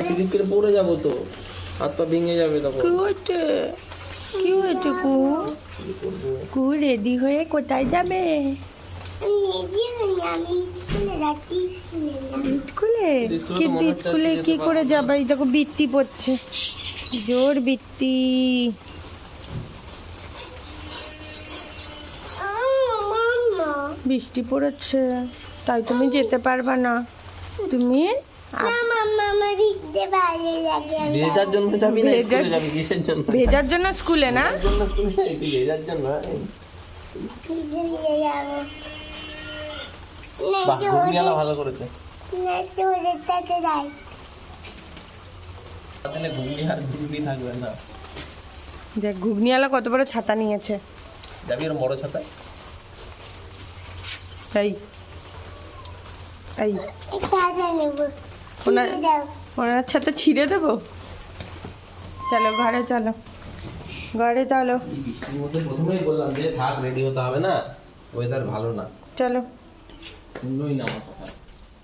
Slip করে পড়ে যাবো তো, হাত পা ভেঙে যাবে তখন। কি হয়েছে কু রেডি হয়ে কোথায় যাবে? স্কুলে কি করে যাবে? এই দেখো বৃত্তি পড়ছে, জোর বৃত্তি। বৃষ্টি পড়েছে তাই তুমি যেতে পারবা না। তুমি ভেজার জন্য যাবি না, স্কুলে যাবি কিসের জন্য? ভেজার জন্য স্কুলে না, ভেজার জন্য। বাহ, ঘুগনিওয়ালা ভালো করেছে। তাহলে ঘুগনি আর ঘুগনি থাকবে না। দেখ ঘুগনিওয়ালা কত বড় ছাতা নিয়েছে। যাবি এর বড় ছাতা। এই এই ওনার ছাতা ছিঁড়ে দেবো। চলো ঘরে চলো, ঘরে চলো। বৃষ্টির মধ্যে প্রথমেই বললাম যে থাক, রেডি হতে হবে না, ওয়েদার ভালো না। চলো। শুনলোই না আমার কথা।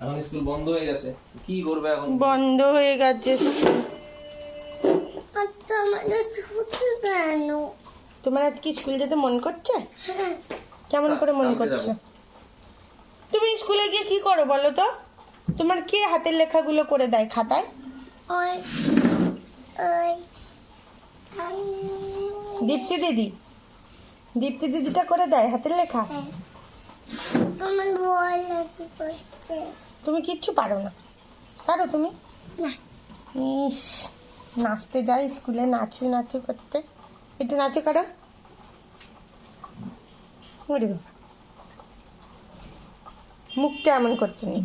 এখন স্কুল বন্ধ হয়ে গেছে, কি করবে এখন? বন্ধ হয়ে গেছে। তোমার আজকে স্কুল যেতে মন করছে? কেমন করে মন করছে? তুমি স্কুলে গিয়ে কি করো বলো তো? তোমার কে হাতের লেখাগুলো করে দেয় খাতায়? দীপ্তি দিদি, দীপ্তি দিদিটা করে দেয় হাতের লেখা। তুমি কিচ্ছু পারো না। পারো তুমি? ইস, নাচতে যাই স্কুলে, নাচে নাচে করতে। একটু নাচে করো। মুখটা এমন করতে নেই।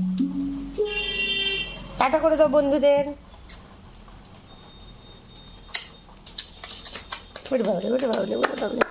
টাটা করে দাও বন্ধুদের। ওরে বাবলে, ওরে বাবলে, ওরে বাবলে।